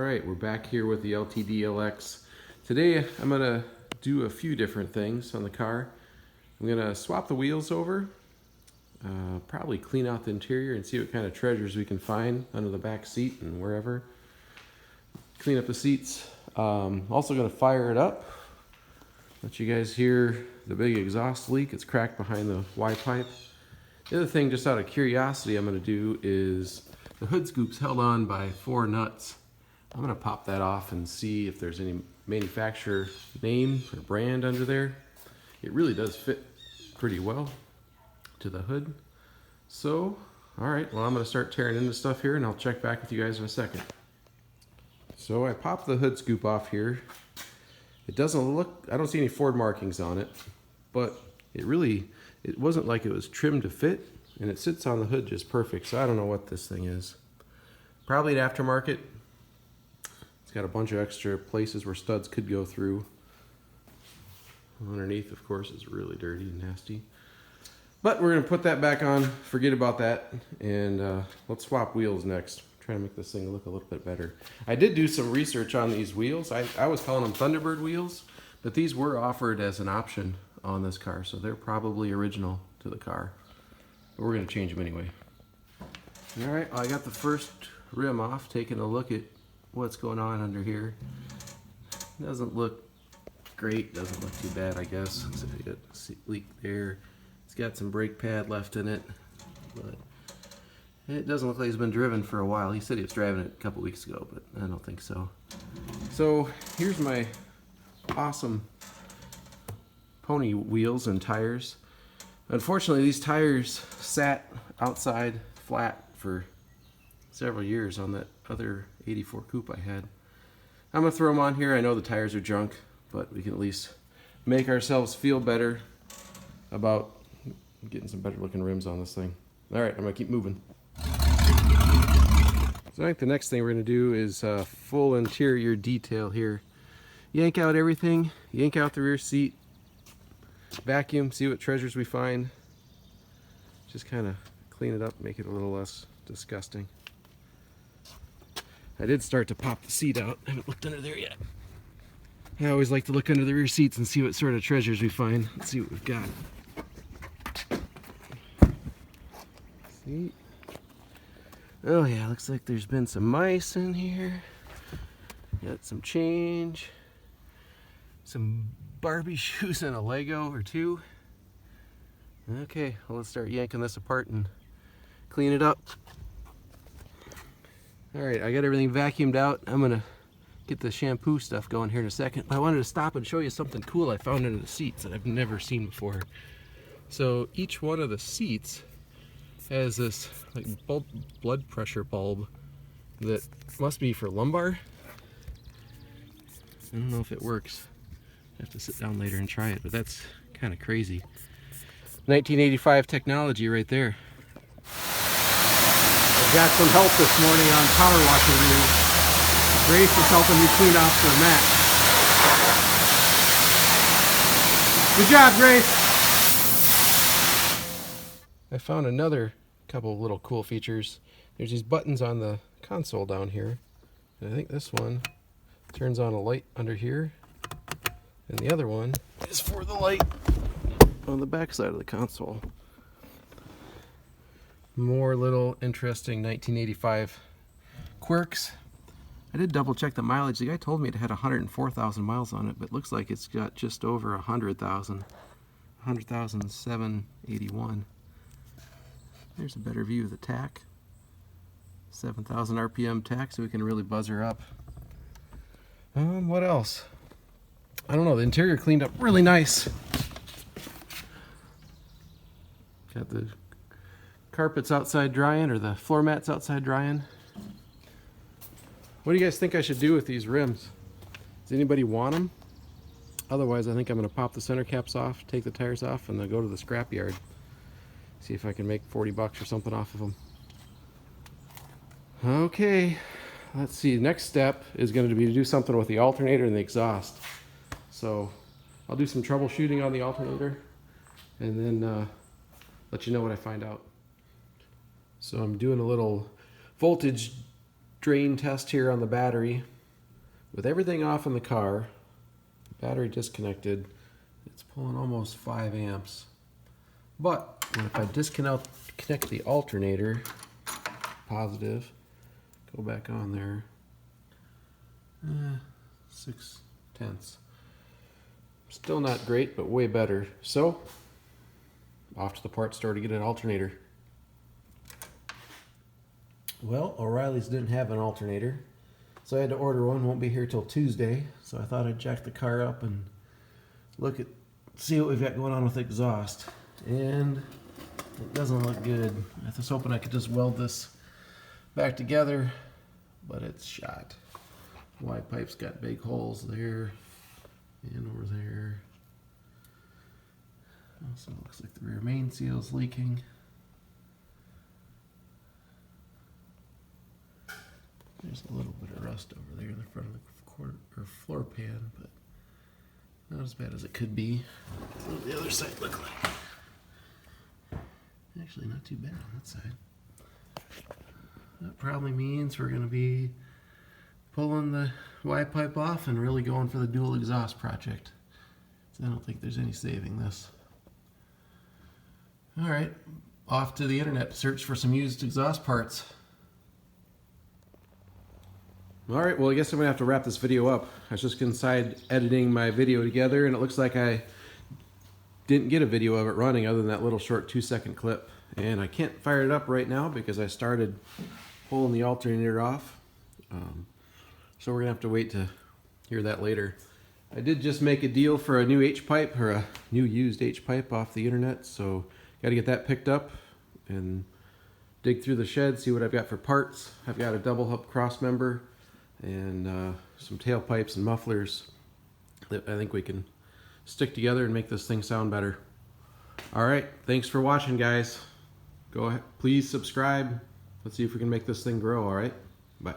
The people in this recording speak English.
Alright, we're back here with the LTD LX. Today I'm going to do a few different things on the car. I'm going to swap the wheels over, probably clean out the interior and see what kind of treasures we can find under the back seat and wherever. Clean up the seats. Also going to fire it up. Let you guys hear the big exhaust leak. It's cracked behind the Y pipe. The other thing, just out of curiosity, I'm going to do is the hood scoop's held on by 4 nuts. I'm going to pop that off and see if there's any manufacturer name or brand under there. It really does fit pretty well to the hood. So, alright, well I'm going to start tearing into stuff here and I'll check back with you guys in a second. So I popped the hood scoop off here. It doesn't look, I don't see any Ford markings on it, but it wasn't like it was trimmed to fit, and it sits on the hood just perfect, so I don't know what this thing is. Probably an aftermarket. It's got a bunch of extra places where studs could go through. Underneath, of course, is really dirty and nasty. But we're going to put that back on, forget about that, and let's swap wheels next. Try to make this thing look a little bit better. I did do some research on these wheels. I was calling them Thunderbird wheels, but these were offered as an option on this car, so they're probably original to the car. But we're going to change them anyway. Alright, well, I got the first rim off, taking a look at what's going on under here. Doesn't look great, doesn't look too bad, I guess. So you got a leak there. It's got some brake pad left in it, but it doesn't look like it's been driven for a while. He said he was driving it a couple weeks ago, but I don't think so. So here's my awesome pony wheels and tires. Unfortunately, these tires sat outside flat for several years on that other 84 coupe I had. I'm going to throw them on here. I know the tires are junk, but we can at least make ourselves feel better about getting some better looking rims on this thing. Alright, I'm going to keep moving. So I think the next thing we're going to do is full interior detail here. Yank out everything, yank out the rear seat, vacuum, see what treasures we find. Just kind of clean it up, make it a little less disgusting. I did start to pop the seat out. I haven't looked under there yet. I always like to look under the rear seats and see what sort of treasures we find. Let's see what we've got. See? Oh yeah, looks like there's been some mice in here. Got some change. Some Barbie shoes and a Lego or two. Okay, well, let's start yanking this apart and clean it up. Alright, I got everything vacuumed out. I'm gonna get the shampoo stuff going here in a second. I wanted to stop and show you something cool I found under the seats that I've never seen before. So each one of the seats has this like blood pressure bulb that must be for lumbar. I don't know if it works. I have to sit down later and try it, but that's kind of crazy. 1985 technology right there. I got some help this morning on power washing reels. Grace is helping me clean off the mat. Good job, Grace! I found another couple of little cool features. There's these buttons on the console down here. And I think this one turns on a light under here. And the other one is for the light on the back side of the console. More little interesting 1985 quirks. I did double check the mileage. The guy told me it had 104,000 miles on it, but it looks like it's got just over 100,000. 100,781. There's a better view of the tach. 7,000 RPM tach, so we can really buzz her up. What else? I don't know, the interior cleaned up really nice. Got the carpets outside drying, or the floor mats outside drying. What do you guys think I should do with these rims? Does anybody want them? Otherwise, I think I'm going to pop the center caps off, take the tires off, and then go to the scrap yard. See if I can make 40 bucks or something off of them. Okay, let's see. Next step is going to be to do something with the alternator and the exhaust. So I'll do some troubleshooting on the alternator and then let you know what I find out. So I'm doing a little voltage drain test here on the battery. with everything off in the car, battery disconnected, it's pulling almost 5 amps. But if I disconnect the alternator, positive, go back on there, 0.6. Still not great, but way better. So, off to the parts store to get an alternator. Well, O'Reilly's didn't have an alternator, so I had to order one. Won't be here till Tuesday, so I thought I'd jack the car up and see what we've got going on with the exhaust. And it doesn't look good. I was hoping I could just weld this back together, but it's shot. Y pipe's got big holes there and over there. Also looks like the rear main seal's leaking. There's a little bit of rust over there in the front of the floor pan, but not as bad as it could be. What does the other side look like? Actually, not too bad on that side. That probably means we're going to be pulling the Y pipe off and really going for the dual exhaust project. So I don't think there's any saving this. Alright, off to the internet to search for some used exhaust parts. Alright, well I guess I'm going to have to wrap this video up. I was just inside editing my video together and it looks like I didn't get a video of it running other than that little short 2-second clip. And I can't fire it up right now because I started pulling the alternator off. So we're going to have to wait to hear that later. I did just make a deal for a new H-pipe, or a new used H-pipe off the internet, so got to get that picked up and dig through the shed, see what I've got for parts. I've got a double hub cross member and some tailpipes and mufflers that I think we can stick together and make this thing sound better. Alright, thanks for watching, guys. Go ahead, please subscribe. Let's see if we can make this thing grow, alright? Bye.